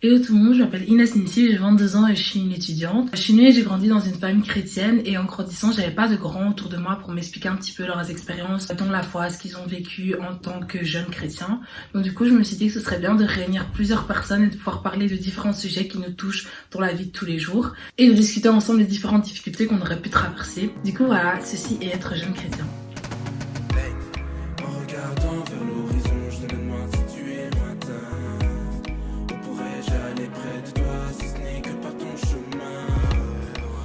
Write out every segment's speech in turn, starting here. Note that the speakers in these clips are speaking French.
Hello tout le monde, je m'appelle Inès Nissi, j'ai 22 ans et je suis une étudiante. Je suis née et j'ai grandi dans une famille chrétienne et en grandissant, j'avais pas de grands autour de moi pour m'expliquer un petit peu leurs expériences dans la foi, ce qu'ils ont vécu en tant que jeunes chrétiens. Donc du coup, je me suis dit que ce serait bien de réunir plusieurs personnes et de pouvoir parler de différents sujets qui nous touchent dans la vie de tous les jours et de discuter ensemble des différentes difficultés qu'on aurait pu traverser. Du coup voilà, ceci est être jeune chrétien. En regardant vers l'horizon, je me demande si tu es lointain. Où pourrais-je aller près de toi si ce n'est que par ton chemin?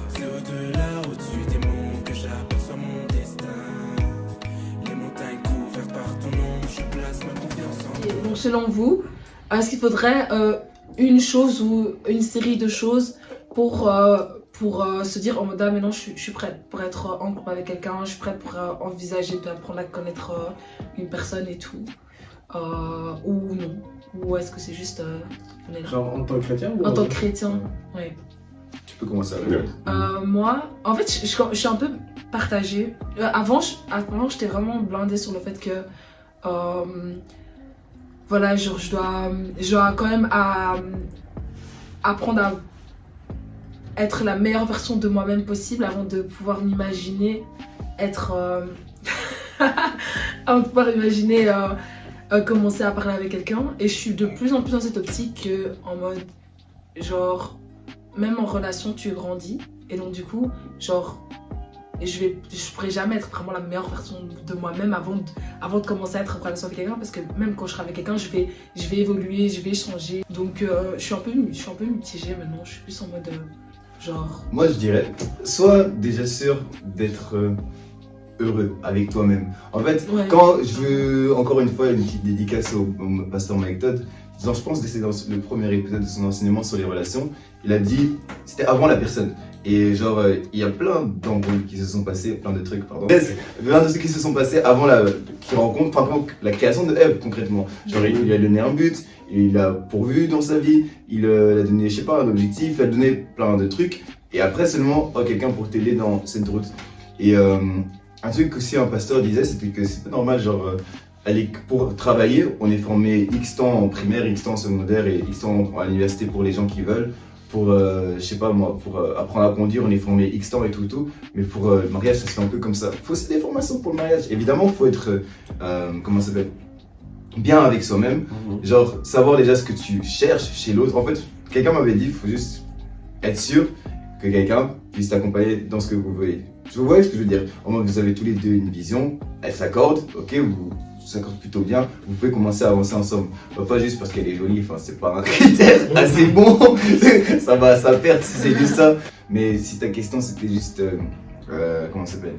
C'est au-delà, au-dessus des monts que j'aperçois mon destin. Les montagnes couvertes par ton nom, je place ma confiance en toi. Donc selon vous, est-ce qu'il faudrait une chose ou une série de choses pour se dire en mode ah mais non je suis prête pour être en couple avec quelqu'un, je suis prête pour envisager d'apprendre à connaître une personne et tout, ou non, ou est-ce que c'est juste on est là. Genre en tant que chrétien ou En tant que chrétien, oui. Tu peux commencer avec Moi, en fait, je suis un peu partagée. Avant, j'étais vraiment blindée sur le fait que, voilà, genre, je dois quand même apprendre à être la meilleure version de moi-même possible avant de pouvoir m'imaginer être, avant de pouvoir imaginer commencer à parler avec quelqu'un. Et je suis de plus en plus dans cette optique que, en mode, genre, même en relation, tu grandis. Et donc, du coup, genre, je pourrais jamais être vraiment la meilleure version de moi-même avant de commencer à être en relation avec quelqu'un. Parce que même quand je serai avec quelqu'un, je vais évoluer, je vais changer. Donc, je suis un peu mitigée maintenant. Je suis plus en mode, genre... Moi, je dirais, sois déjà sûr d'être heureux avec toi-même. En fait, Ouais. quand je veux, encore une fois, une petite dédicace au pasteur Mike Todd, je pense que c'est dans le premier épisode de son enseignement sur les relations, il a dit, c'était avant la personne. Et genre, il y a plein d'embrouilles qui se sont passées, plein de trucs, pardon. Plein de trucs qui se sont passés avant qu'il rencontre, enfin, la création de Ève, concrètement. Genre, il lui a donné un but, il a pourvu dans sa vie, il a donné, je sais pas, un objectif, il a donné plein de trucs. Et après seulement, quelqu'un pour t'aider dans cette route. Et un truc qu'aussi un pasteur disait, c'était que c'est pas normal, genre, pour travailler, on est formé X temps en primaire, X temps en secondaire et X temps à l'université pour les gens qui veulent. Pour, je sais pas moi, pour apprendre à conduire, on est formé X temps et tout. Mais pour le mariage, ça se fait un peu comme ça. Faut aussi des formations pour le mariage. Évidemment, il faut être, comment ça s'appelle, bien avec soi-même. Genre, savoir déjà ce que tu cherches chez l'autre. En fait, quelqu'un m'avait dit, il faut juste être sûr que quelqu'un puisse t'accompagner dans ce que vous voulez. Vous voyez ce que je veux dire? En mode, vous avez tous les deux une vision, elle s'accorde, ok, vous s'accorde plutôt bien, vous pouvez commencer à avancer ensemble. Pas juste parce qu'elle est jolie, enfin c'est pas un critère assez bon, ça va à sa perte si c'est juste ça. Mais si ta question c'était juste, comment ça s'appelle?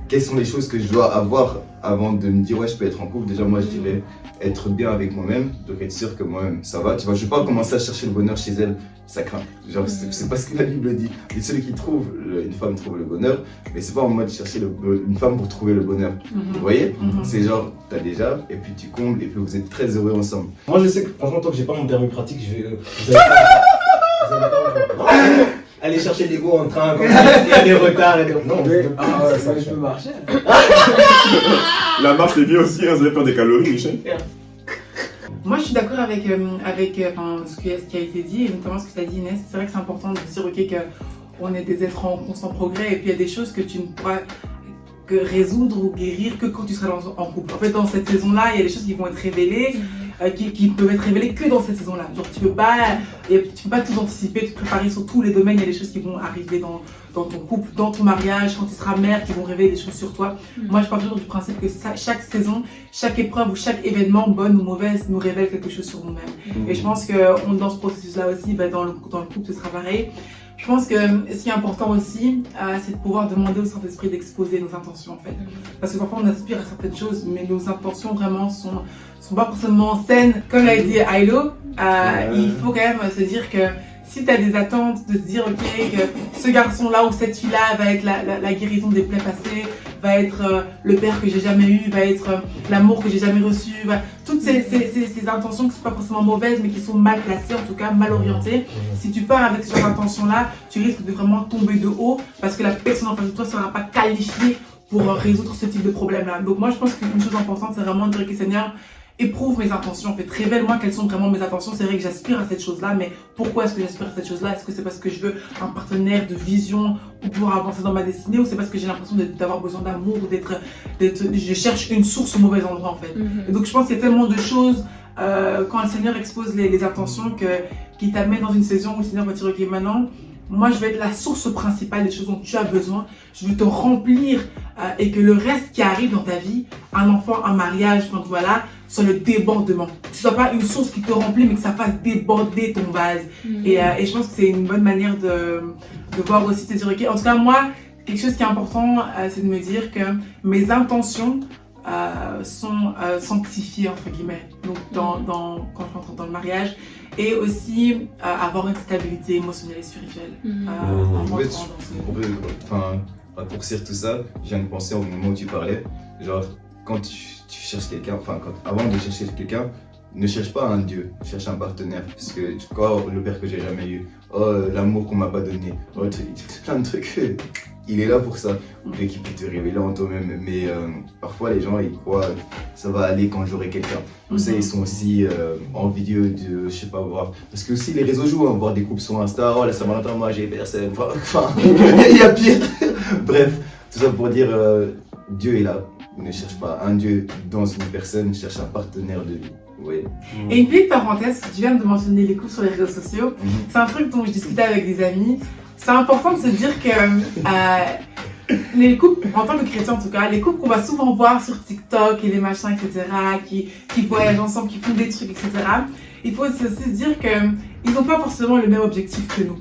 Quelles sont les choses que je dois avoir avant de me dire ouais je peux être en couple? Déjà moi je dirais être bien avec moi-même, donc être sûr que moi-même ça va. Tu vois, je vais pas commencer à chercher le bonheur chez elle, ça craint. Genre c'est pas ce que la Bible dit. Et celui qui trouve, une femme trouve le bonheur, mais c'est pas en mode chercher une femme pour trouver le bonheur. Vous voyez? C'est genre t'as déjà, et puis tu combles, et puis vous êtes très heureux ensemble. Moi je sais que franchement tant que j'ai pas mon permis pratique, je vais... vous allez pas aller chercher des go en train, comme ça, il y a des retards et des... Non, ça je peux marcher. La marche est bien aussi, hein, vous allez perdre des calories, Michel. Moi, je suis d'accord avec ce qui a été dit, et notamment ce que tu as dit, Inès. C'est vrai que c'est important de se dire qu'on est des êtres en constant progrès, et puis il y a des choses que tu ne pourras que résoudre ou guérir que quand tu seras en couple. En fait, dans cette saison-là, il y a des choses qui vont être révélées, qui peuvent être révélées que dans cette saison-là. Genre, tu peux pas tout anticiper, te préparer sur tous les domaines. Il y a des choses qui vont arriver dans ton couple, dans ton mariage, quand tu seras mère, qui vont révéler des choses sur toi. Moi, je pars toujours du principe que chaque saison, chaque épreuve ou chaque événement, bonne ou mauvaise, nous révèle quelque chose sur nous-mêmes. Et je pense que dans ce processus-là aussi, dans le couple, ce sera pareil. Je pense que ce qui est important aussi, c'est de pouvoir demander au Saint-Esprit d'exposer nos intentions, en fait. Parce que parfois, on aspire à certaines choses, mais nos intentions vraiment sont pas forcément saines. Comme l'a dit Aïlo, il faut quand même se dire que si tu as des attentes, de se dire ok, que ce garçon-là ou cette fille-là va être la guérison des plaies passées, va être le père que j'ai jamais eu, va être l'amour que j'ai jamais reçu, toutes ces intentions qui sont pas forcément mauvaises mais qui sont mal placées, en tout cas mal orientées. Si tu pars avec cette intention-là, tu risques de vraiment tomber de haut parce que la personne en face de toi ne sera pas qualifiée pour résoudre ce type de problème-là. Donc moi je pense qu'une chose importante c'est vraiment de dire que Seigneur, éprouve mes intentions, en fait, révèle-moi quelles sont vraiment mes intentions. C'est vrai que j'aspire à cette chose-là, mais pourquoi est-ce que j'aspire à cette chose-là? Est-ce que c'est parce que je veux un partenaire de vision pour pouvoir avancer dans ma destinée, ou c'est parce que j'ai l'impression d'avoir besoin d'amour, ou je cherche une source au mauvais endroit, en fait. Et donc je pense qu'il y a tellement de choses quand le Seigneur expose les intentions qui t'amènent dans une saison où le Seigneur va dire ok, maintenant moi je vais être la source principale des choses dont tu as besoin, je veux te remplir et que le reste qui arrive dans ta vie, un enfant, un mariage, quand voilà, soit le débordement. Que ce soit pas une source qui te remplit, mais que ça fasse déborder ton vase. Et je pense que c'est une bonne manière de voir aussi, de dire ok, en tout cas moi, quelque chose qui est important, c'est de me dire que mes intentions sont sanctifiées entre guillemets, donc quand je rentre dans le mariage, et aussi avoir une stabilité émotionnelle et spirituelle en rentrant dans Enfin, raccourcir tout ça, je viens de penser au moment où tu parlais, genre quand tu cherches quelqu'un, enfin avant de chercher quelqu'un, ne cherche pas un Dieu, cherche un partenaire, parce que le père que j'ai jamais eu, l'amour qu'on m'a pas donné, plein de trucs, il est là pour ça, qui peut te révéler en toi-même, mais parfois les gens ils croient ça va aller quand j'aurai quelqu'un. Vous savez, ils sont aussi envieux de, je sais pas, voir, parce que aussi les réseaux jouent, hein, voir des couples sur Insta, oh la Saint-Valentin, moi j'ai personne, enfin, il y a pire. Bref, tout ça pour dire, Dieu est là, ne cherche pas un Dieu dans une personne, cherche un partenaire de vie. Oui. Et une petite parenthèse, tu viens de mentionner les couples sur les réseaux sociaux, c'est un truc dont je discutais avec des amis. C'est important de se dire que les couples, en tant que chrétien en tout cas, les couples qu'on va souvent voir sur TikTok et les machins, etc., qui voyagent ensemble, qui font des trucs, etc., il faut aussi se dire qu'ils n'ont pas forcément le même objectif que nous.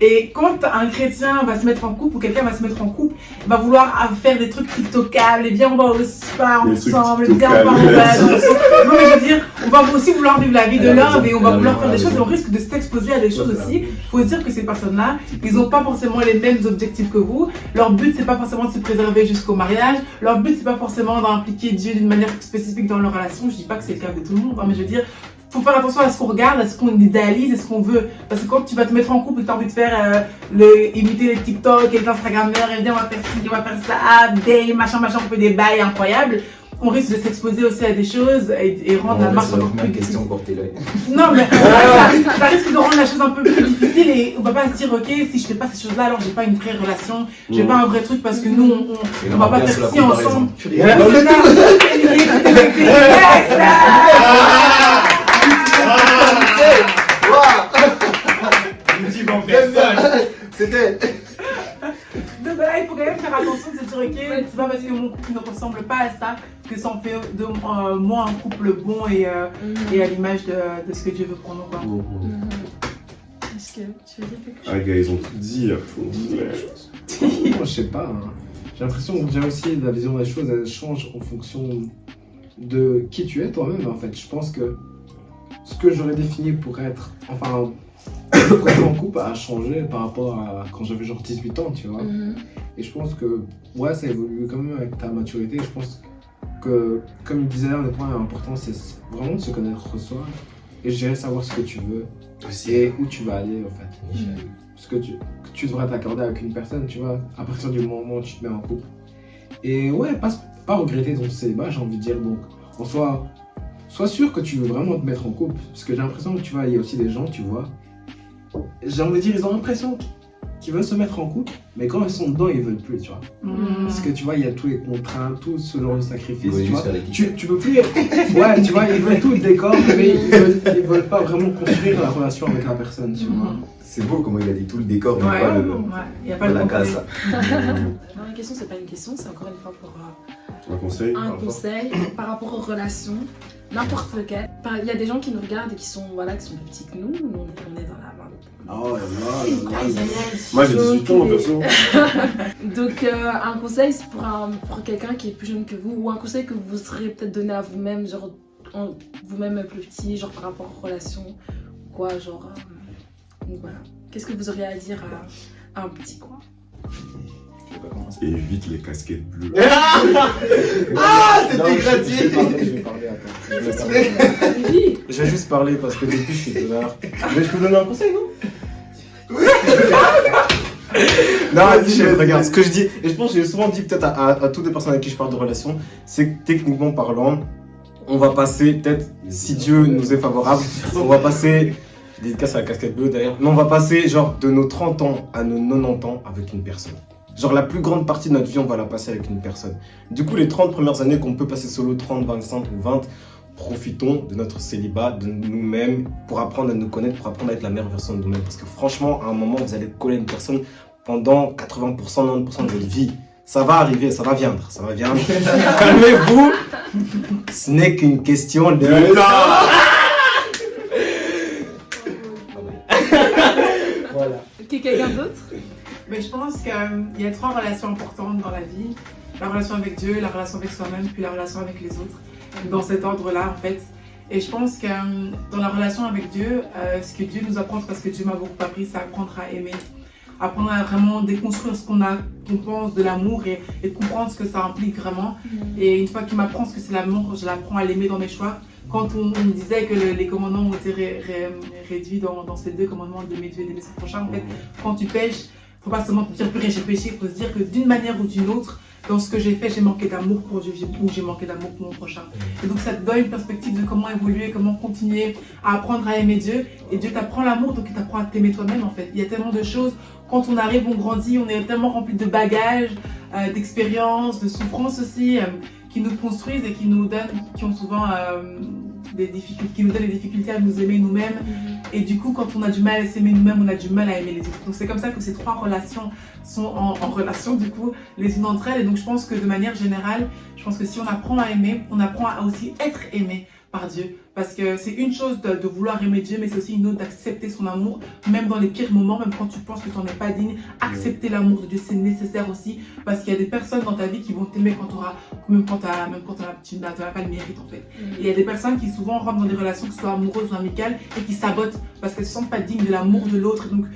Et quand un chrétien va se mettre en couple ou quelqu'un va se mettre en couple, il va vouloir faire des trucs tiktokables, et bien on va au spa ensemble, et bien on va en base. Non mais je veux dire, on va aussi vouloir vivre la vie de l'un et on va vouloir faire des choses et on risque de s'exposer à des choses aussi. Il faut dire que ces personnes-là, ils n'ont pas forcément les mêmes objectifs que vous. Leur but c'est pas forcément de se préserver jusqu'au mariage. Leur but c'est pas forcément d'impliquer Dieu d'une manière spécifique dans leur relation. Je dis pas que c'est le cas de tout le monde, hein, mais je veux dire, faut faire attention à ce qu'on regarde, à ce qu'on idéalise, à ce qu'on veut. Parce que quand tu vas te mettre en couple et que tu as envie de faire imiter les TikTok et les Instagrammeurs, et bien on va faire ci, on va faire ça, des machin, on fait des bails incroyables, on risque de s'exposer aussi à des choses et rendre la marche encore plus difficile. Non mais ça risque de rendre la chose un peu plus difficile et on va pas se dire ok, si je fais pas ces choses là alors j'ai pas une vraie relation, j'ai pas un vrai truc parce que nous on va pas faire ci ensemble. C'était. Donc voilà, il faut quand même faire attention de se dire ok, c'est pas parce que mon couple ne ressemble pas à ça que ça en fait de moi un couple bon et à l'image de ce que Dieu veut pour nous, quoi. Est-ce que tu veux dire quelque chose? Ah gars, ils ont tout dit. Moi, je sais pas. Hein. J'ai l'impression que déjà aussi la vision des choses elle change en fonction de qui tu es toi-même en fait. Je pense que ce que j'aurais défini pour être, enfin, pour être en couple a changé par rapport à quand j'avais genre 18 ans, tu vois. Et je pense que, ouais, ça évolue quand même avec ta maturité. Je pense que, comme il disait, le point important, c'est vraiment de se connaître soi et je dirais savoir ce que tu veux aussi et où tu vas aller, en fait. Ce que tu devras t'accorder avec une personne, tu vois, à partir du moment où tu te mets en couple. Et ouais, pas regretter ton célibat, j'ai envie de dire. Donc, en soi, sois sûr que tu veux vraiment te mettre en couple. Parce que j'ai l'impression que tu vois, il y a aussi des gens, tu vois, j'ai envie de dire, ils ont l'impression qu'ils veulent se mettre en couple, mais quand ils sont dedans, ils veulent plus, tu vois. Parce que tu vois, il y a tous les contraintes, tout ce genre de sacrifice, tu vois. Tu peux plus. Ouais, tu vois, ils veulent tout le décor, mais ils veulent pas vraiment construire la relation avec la personne, tu vois. C'est beau comment il a dit tout le décor, mais Ouais, pas il y a pas la case. Non, la question, c'est pas une question, c'est encore une fois pour Un conseil un conseil par rapport aux relations, n'importe lequel. Il y a des gens qui nous regardent et qui sont plus petits que nous, on est dans la main. Oh là là. Moi j'ai 18 ans, perso. Donc un conseil c'est pour quelqu'un qui est plus jeune que vous, ou un conseil que vous serez peut-être donné à vous-même, genre vous-même plus petit, genre par rapport aux relations, quoi, genre. Donc voilà. Qu'est-ce que vous auriez à dire à un petit quoi? Je vais pas commencer. Évite les casquettes bleues. Ah, c'était gratuit. Je vais parler, attends. Oui. Je vais juste parler parce que depuis je suis de l'heure. Mais je peux donner un conseil, non? Non, regarde, ce que je dis, et je pense que j'ai souvent dit peut-être à toutes les personnes avec qui je parle de relation, c'est que techniquement parlant, on va passer, peut-être, si Dieu nous est favorable, on va passer, dédicace à la casquette bleue d'ailleurs, mais on va passer genre de nos 30 ans à nos 90 ans avec une personne. Genre la plus grande partie de notre vie, on va la passer avec une personne. Du coup, les 30 premières années qu'on peut passer solo, 30, 25 ou 20, profitons de notre célibat, de nous-mêmes, pour apprendre à nous connaître, pour apprendre à être la meilleure version de nous-mêmes. Parce que franchement, à un moment, vous allez coller une personne pendant 80%, 90% de votre vie. Ça va arriver, ça va viendre, ça va viendre. Calmez-vous, ce n'est qu'une question de temps. Voilà. Quelqu'un d'autre? Mais je pense qu'il y a 3 relations importantes dans la vie. La relation avec Dieu, la relation avec soi-même, puis la relation avec les autres. Dans cet ordre-là, en fait. Et je pense que dans la relation avec Dieu, ce que Dieu nous apprend, parce que Dieu m'a beaucoup appris, c'est apprendre à aimer. Apprendre à vraiment déconstruire ce qu'on pense de l'amour et de comprendre ce que ça implique vraiment. Et une fois qu'il m'apprend ce que c'est l'amour, je l'apprends à l'aimer dans mes choix. Quand on me disait que les commandements ont été réduits dans ces 2 commandements d'aimer Dieu et d'aimer son prochain, en fait, quand tu pêches, faut pas seulement te dire purée j'ai péché, il faut se dire que d'une manière ou d'une autre, dans ce que j'ai fait, j'ai manqué d'amour pour Dieu ou j'ai manqué d'amour pour mon prochain. Et donc ça te donne une perspective de comment évoluer, comment continuer à apprendre à aimer Dieu. Et Dieu t'apprend l'amour, donc il t'apprend à t'aimer toi-même en fait. Il y a tellement de choses, quand on arrive, on grandit, on est tellement rempli de bagages, d'expériences, de souffrances aussi, qui nous construisent et qui nous donnent, qui ont souvent des difficultés, qui nous donnent des difficultés à nous aimer nous-mêmes. Et du coup, quand on a du mal à s'aimer nous-mêmes, on a du mal à aimer les autres. Donc c'est comme ça que ces 3 relations sont en relation du coup les unes entre elles. Et donc je pense que de manière générale, je pense que si on apprend à aimer, on apprend à aussi être aimé par Dieu. Parce que c'est une chose de vouloir aimer Dieu, mais c'est aussi une autre d'accepter son amour, même dans les pires moments, même quand tu penses que tu n'en es pas digne. Accepter l'amour de Dieu, c'est nécessaire aussi, parce qu'il y a des personnes dans ta vie qui vont t'aimer même quand tu n'as pas le mérite en fait. Et il y a des personnes qui souvent rentrent dans des relations, que ce soit amoureuses ou amicales, et qui sabotent parce qu'elles ne se sentent pas dignes de l'amour de l'autre. Donc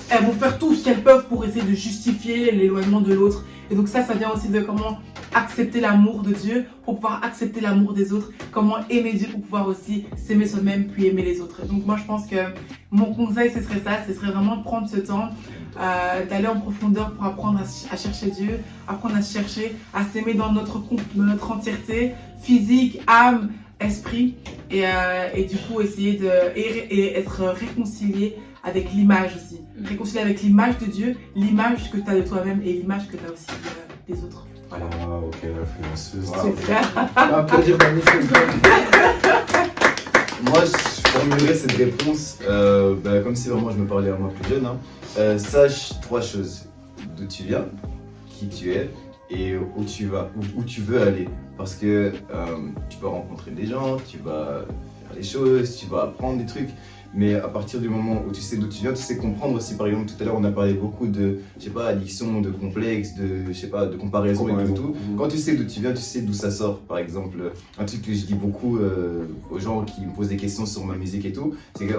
elles vont faire tout ce qu'elles peuvent pour essayer de justifier l'éloignement de l'autre. Et donc ça vient aussi de comment accepter l'amour de Dieu pour pouvoir accepter l'amour des autres, comment aimer Dieu pour pouvoir aussi s'aimer soi-même puis aimer les autres. Donc moi je pense que mon conseil ce serait vraiment de prendre ce temps, d'aller en profondeur pour apprendre à chercher Dieu, apprendre à chercher, à s'aimer dans notre entièreté, physique, âme, esprit, et du coup essayer et être réconcilié avec l'image aussi. Réconcilié avec l'image de Dieu, l'image que tu as de toi-même et l'image que tu as aussi des autres. Voilà. Ah, ok, l'influenceuse. Super. Applaudir magnifique. Moi, je formulerais cette réponse comme si vraiment je me parlais à moi plus jeune. Sache 3 choses. D'où tu viens, qui tu es et où tu vas, où tu veux aller. Parce que tu vas rencontrer des gens, tu vas faire des choses, tu vas apprendre des trucs. Mais à partir du moment où tu sais d'où tu viens, tu sais comprendre aussi. Par exemple, tout à l'heure, on a parlé beaucoup de, je sais pas, addiction, de complexe, de, je sais pas, de comparaison et tout. Quand tu sais d'où tu viens, tu sais d'où ça sort. Par exemple, un truc que je dis beaucoup aux gens qui me posent des questions sur ma musique et tout, c'est que,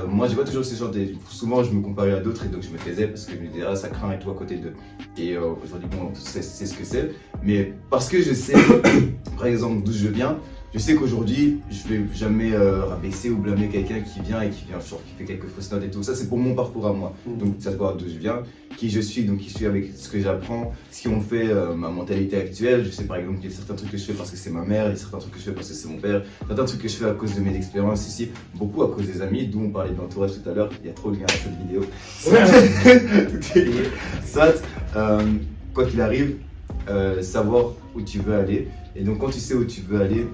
moi, j'ai pas toujours ce genre de... Souvent, je me comparais à d'autres et donc je me taisais parce que je me disais, ah, ça craint et tout à côté d'eux. Et aujourd'hui, bon, c'est ce que c'est. Mais parce que je sais, par exemple, d'où je viens, je sais qu'aujourd'hui, je vais jamais rabaisser ou blâmer quelqu'un qui vient et qui fait quelques fausses notes et tout. Ça, c'est pour mon parcours à moi. Donc, ça savoir d'où je viens, qui je suis, donc qui je suis avec ce que j'apprends, ce qui ont fait ma mentalité actuelle. Je sais par exemple qu'il y a certains trucs que je fais parce que c'est ma mère, il y a certains trucs que je fais parce que c'est mon père, certains trucs que je fais à cause de mes expériences ici, beaucoup à cause des amis, d'où on parlait de l'entourage tout à l'heure. Il y a trop de liens à cette vidéo. Tout est lié. Soit, quoi qu'il arrive, savoir où tu veux aller. Et donc, quand tu sais où tu veux aller,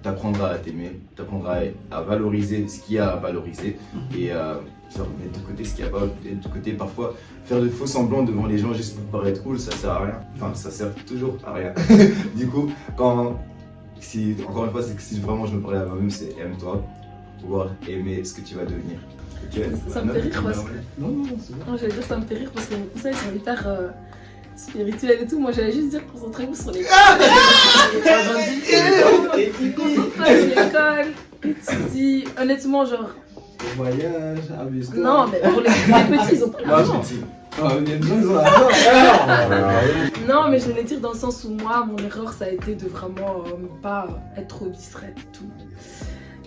t'apprendras à t'aimer, t'apprendras à valoriser ce qu'il y a à valoriser et genre mettre de côté ce qu'il y a pas, mettre de côté parfois faire de faux semblants devant les gens juste pour paraître cool, ça sert à rien, enfin ça sert toujours à rien. Du coup, encore une fois, c'est que si vraiment je me parlais à moi-même, c'est aime-toi, pouvoir aimer ce que tu vas devenir. Okay. Ça me fait rire parce que... Non, c'est bon. J'allais dire ça me fait rire parce que mon conseil c'est hyper spirituel et tout. Moi j'allais juste dire concentrez-vous sur l'école. Concentrez-vous sur l'école, étudie. Honnêtement, genre. Au voyage, amuse-toi. Non, mais pour les petits, ils ont pris l'argent. Il y a des gens, ils ont l'argent. Non, mais je voulais dire dans le sens où moi, mon erreur ça a été de vraiment pas être trop distraite et tout.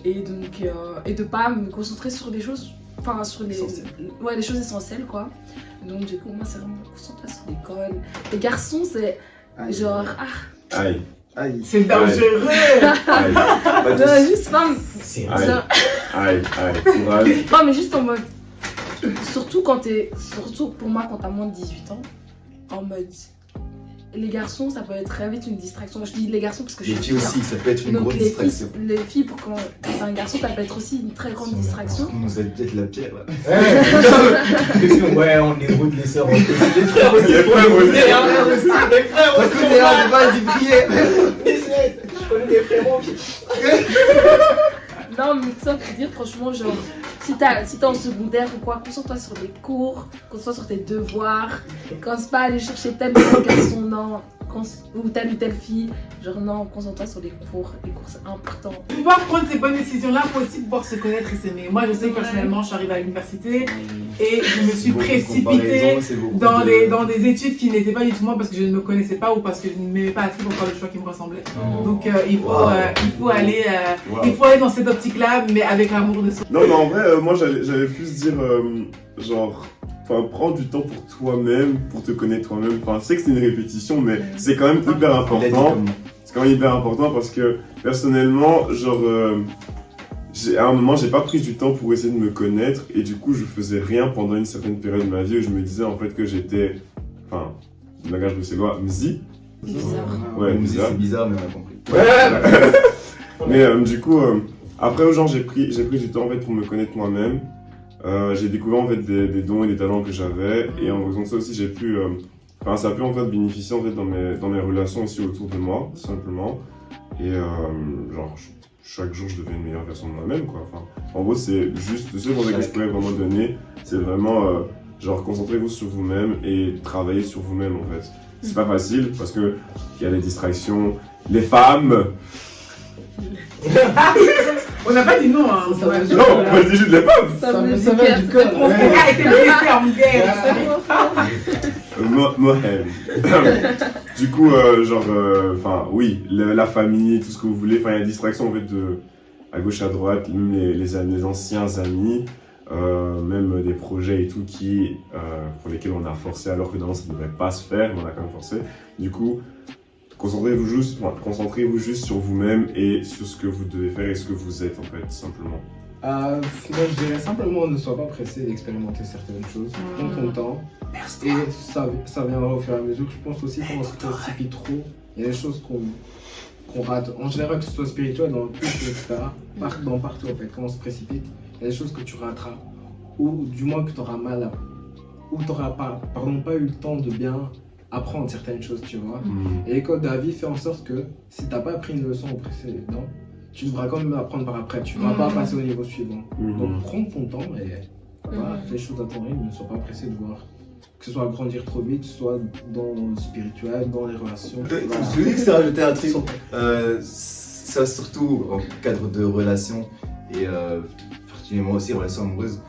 Et donc, et de pas me concentrer sur les choses. Enfin, sur les choses essentielles, quoi. Donc, du coup, moi, c'est vraiment me concentrer sur l'école. Les garçons, c'est genre, Aïe. Aïe. C'est dangereux. Aïe, Non, juste femme. C'est Aïe. Ça- aïe, courage. Non, mais juste en mode. Surtout quand t'es. Surtout pour moi, quand t'as moins de 18 ans, en mode. Les garçons, ça peut être très vite une distraction. Moi, je dis les garçons parce que je Les suis filles fille, aussi, ça peut être hein. une Donc, grosse distraction. les filles, pour quand t'as un garçon, ça peut être aussi une très grande distraction. On nous a peut-être la pierre là. Ouais, on déroute les sœurs. Les frères aussi. Les frères aussi. Les frères Parce que d'ailleurs, j'ai pas dit prier. Je connais des frérots qui. Non, mais ça pour dire, franchement, genre, si t'es en secondaire ou quoi, concentre-toi sur les cours, concentre-toi sur tes devoirs, commence pas à aller chercher tel ou tel garçon, non, ou telle ou telle fille, genre non, concentre-toi sur les cours c'est important. Pour pouvoir prendre ces bonnes décisions-là, il faut aussi pouvoir se connaître et s'aimer. Moi, je sais que personnellement, je suis arrivée à l'université et je me suis précipitée dans des études qui n'étaient pas du tout moi parce que je ne me connaissais pas ou parce que je ne m'aimais pas assez pour faire le choix qui me ressemblait. Donc il faut aller dans cette optique-là, mais avec l'amour de soi. Non, mais en vrai, moi j'allais plus dire, genre, enfin, prends du temps pour toi-même, pour te connaître toi-même. Enfin, je sais que c'est une répétition, mais c'est quand même hyper important. C'est quand même hyper important parce que personnellement, genre, à un moment, j'ai pas pris du temps pour essayer de me connaître et du coup, je faisais rien pendant une certaine période de ma vie où je me disais en fait que j'étais, enfin, le langage bruxellois, mzi. Bizarre. Ouais, Nous, bizarre. c'est bizarre, mais on a compris. Mais du coup, après, genre, j'ai pris du temps en fait pour me connaître moi-même. J'ai découvert en fait des dons et des talents que j'avais et en raison de ça aussi, j'ai pu, enfin, ça a pu en fait bénéficier en fait dans mes relations aussi autour de moi, tout simplement. Et genre, chaque jour, je deviens une meilleure version de moi-même, quoi. Enfin, en gros, c'est juste ce conseil que je pourrais vraiment donner, c'est vraiment, genre, concentrez-vous sur vous-même et travaillez sur vous-même, en fait. C'est pas facile parce que il y a des distractions, les femmes. On n'a pas dit non, hein. Non, moi je dis juste les femmes. Ça me ça va du cœur. Mon frère a été blessé en guerre. Mohem. Du coup, genre, enfin, oui, la famille, tout ce que vous voulez. Enfin, il y a une distraction en fait à gauche, à droite, même les anciens amis, même des projets et tout pour lesquels on a forcé alors que normalement ça ne devrait pas se faire, mais on a quand même forcé. Du coup, concentrez-vous juste sur vous-même et sur ce que vous devez faire et ce que vous êtes en fait, simplement. Moi je dirais simplement ne sois pas pressé d'expérimenter certaines choses, prends ton temps et ça viendra au fur et à mesure. Je pense aussi qu'on se précipite trop, il y a des choses qu'on rate, en général que ce soit spirituel, dans le couple, etc. Partout en fait, quand on se précipite, il y a des choses que tu rateras ou du moins que tu auras mal à, ou tu n'auras pas eu le temps de bien apprendre certaines choses, tu vois. Et l'école de la vie fait en sorte que si tu n'as pas appris une leçon au précédent, tu devras quand même apprendre par après, tu ne pourras pas passer au niveau suivant. Donc prends ton temps et voilà, fais les choses à ton rythme, ne sois pas pressé de voir que ce soit grandir trop vite, soit dans le spirituel, dans les relations. Je voulais que rajouter un truc, ça surtout en cadre de relations et particulièrement aussi relations amoureuses,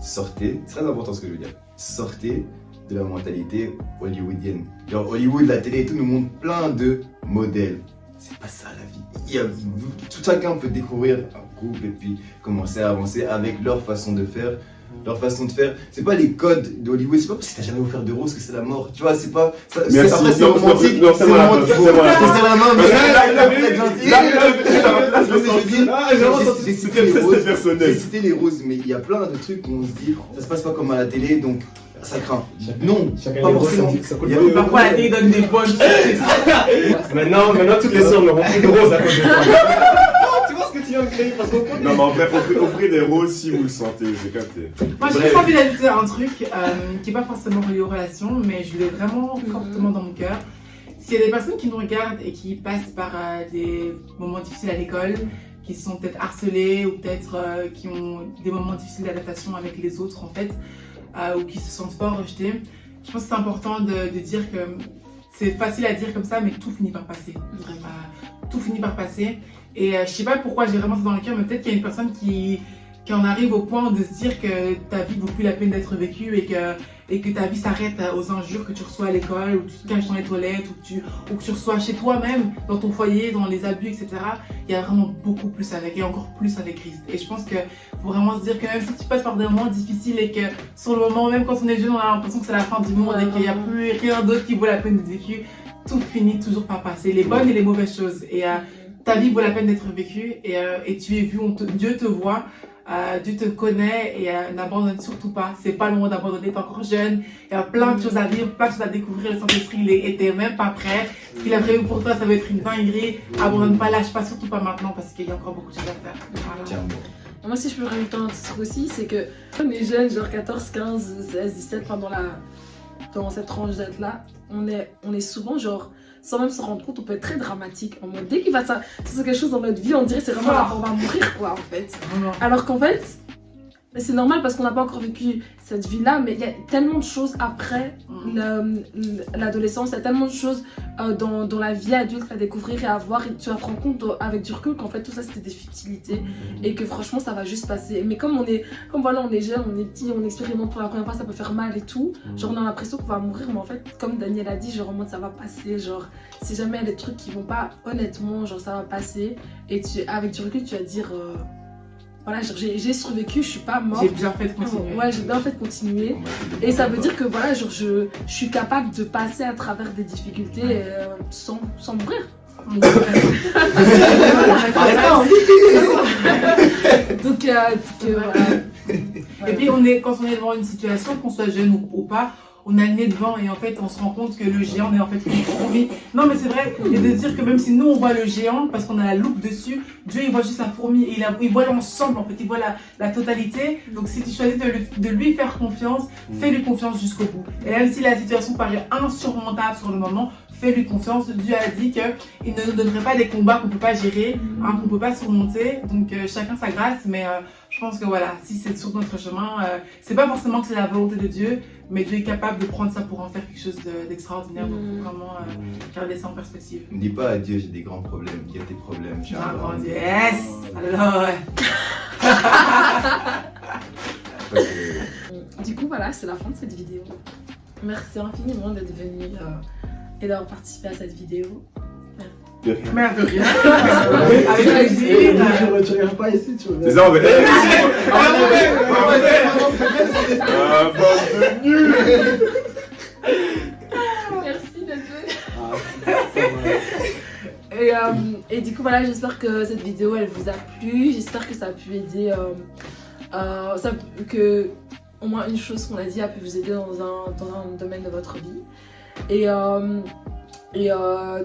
sortez, c'est très important ce que je veux dire, sortez de la mentalité hollywoodienne. Genre Hollywood, la télé et tout nous montre plein de modèles. C'est pas ça la vie. Tout chacun peut découvrir un couple et puis commencer à avancer avec leur façon de faire. Leur façon de faire, c'est pas les codes d'Hollywood, c'est pas parce que t'as jamais offert de rose que c'est la mort, tu vois, c'est pas. Merci, après c'est romantique, non, c'est romantique. C'est vraiment, mais là, vous êtes gentil. J'ai cité les roses, mais il y a plein de trucs où on se dit, ça se passe pas comme à la télé, donc ça craint. Non, pas forcément. Parfois la télé donne des bonnes choses. Maintenant, toutes les sœurs n'auront plus de roses à cause de toi. Tu vois ce que tu viens de créer parce qu'on Non, mais en vrai, offrez des roses si vous le sentez, j'ai capté. Moi, j'ai juste envie d'ajouter un truc qui n'est pas forcément relié aux relations, mais je l'ai vraiment fortement dans mon cœur. S'il y a des personnes qui nous regardent et qui passent par des moments difficiles à l'école, qui sont peut-être harcelées ou peut-être qui ont des moments difficiles d'adaptation avec les autres en fait, ou qui se sentent pas rejetés, je pense que c'est important de dire que c'est facile à dire comme ça, mais tout finit par passer. Tout finit par passer. Et je sais pas pourquoi j'ai vraiment ça dans le cœur, mais peut-être qu'il y a une personne qui en arrive au point de se dire que ta vie vaut plus la peine d'être vécue et que ta vie s'arrête aux injures que tu reçois à l'école, ou tu te caches dans les toilettes, ou que tu reçois chez toi-même, dans ton foyer, dans les abus, etc. Il y a vraiment beaucoup plus avec, et encore plus avec Christ. Et je pense qu'il faut vraiment se dire que même si tu passes par des moments difficiles et que sur le moment, même quand on est jeune, on a l'impression que c'est la fin du monde et qu'il n'y a plus rien d'autre qui vaut la peine d'être vécu, tout finit toujours par passer, les bonnes et les mauvaises choses. Et ta vie vaut la peine d'être vécue et tu es vu, Dieu te voit, Dieu te connaît et n'abandonne surtout pas. C'est pas le moment d'abandonner, t'es encore jeune, il y a plein de choses à vivre, plein de choses à découvrir. Le Saint-Esprit, il était même pas prêt. Ce qu'il a prévu pour toi, ça va être une dinguerie. Abandonne pas, lâche pas, surtout pas maintenant parce qu'il y a encore beaucoup de choses à faire. Voilà. Tiens, bon. Moi, si je peux rajouter un petit truc aussi, c'est que on est jeunes, genre 14, 15, 16, 17, dans cette tranche d'âge-là, on est souvent genre, sans même se rendre compte, on peut être très dramatique. En mode, dès qu'il va se passer quelque chose dans notre vie, on dirait c'est vraiment là, on va mourir quoi en fait. Alors qu'en fait, c'est normal parce qu'on n'a pas encore vécu cette vie-là, mais il y a tellement de choses après l'adolescence, il y a tellement de choses dans la vie adulte à découvrir et à voir, et tu vas te rendre compte avec du recul qu'en fait tout ça c'était des futilités et que franchement ça va juste passer. Mais comme on est jeune, on est petit, on expérimente pour la première fois, ça peut faire mal et tout, genre on a l'impression qu'on va mourir, mais en fait comme Daniel a dit, genre en mode ça va passer, genre si jamais il y a des trucs qui vont pas, honnêtement, genre ça va passer et avec du recul tu vas dire voilà, j'ai survécu, je suis pas morte. J'ai bien fait de continuer. Ouais, j'ai bien fait de continuer. Et ça veut dire que voilà, genre, je suis capable de passer à travers des difficultés sans mourir. Donc voilà. Et puis quand on est devant une situation, qu'on soit jeune ou pas, on a le nez devant et en fait on se rend compte que le géant est en fait une fourmi. Non mais c'est vrai, et de se dire que même si nous on voit le géant parce qu'on a la loupe dessus, Dieu il voit juste la fourmi et il voit l'ensemble en fait, il voit la totalité. Donc si tu choisis de lui faire confiance, fais-lui confiance jusqu'au bout. Et même si la situation paraît insurmontable sur le moment, fais-lui confiance. Dieu a dit qu'il ne nous donnerait pas des combats qu'on ne peut pas gérer, qu'on ne peut pas surmonter. Donc chacun sa grâce, mais je pense que voilà, si c'est sur notre chemin, c'est pas forcément que c'est la volonté de Dieu, mais Dieu est capable de prendre ça pour en faire quelque chose d'extraordinaire. Donc faut vraiment garder ça en perspective. Ne dis pas à Dieu, j'ai des grands problèmes, il y a tes problèmes. J'ai un grand Dieu. Yes! Alors, Du coup, voilà, c'est la fin de cette vidéo. Merci infiniment d'être venu et d'avoir participé à cette vidéo. Merde, rien. Avec plaisir. Je ne retirerai pas ici, tu vois. C'est ça, on va. Bande de nuls. Merci d'être venu. Et du coup, voilà, j'espère que cette vidéo elle vous a plu. J'espère que ça a pu aider. Que au moins une chose qu'on a dit a pu vous aider dans un domaine de votre vie.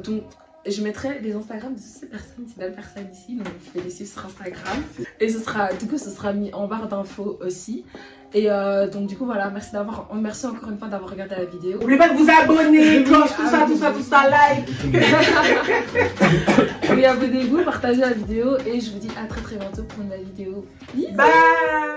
Donc, je mettrai les Instagram de ces personnes, ces belles personnes ici, donc vous pouvez les suivre sur Instagram. Et ce sera mis en barre d'infos aussi. Et donc du coup voilà, merci encore une fois d'avoir regardé la vidéo. N'oubliez pas de vous abonner, cloche, tout ça, like. Et abonnez-vous, partagez la vidéo et je vous dis à très bientôt pour une nouvelle vidéo. Bisous. Bye.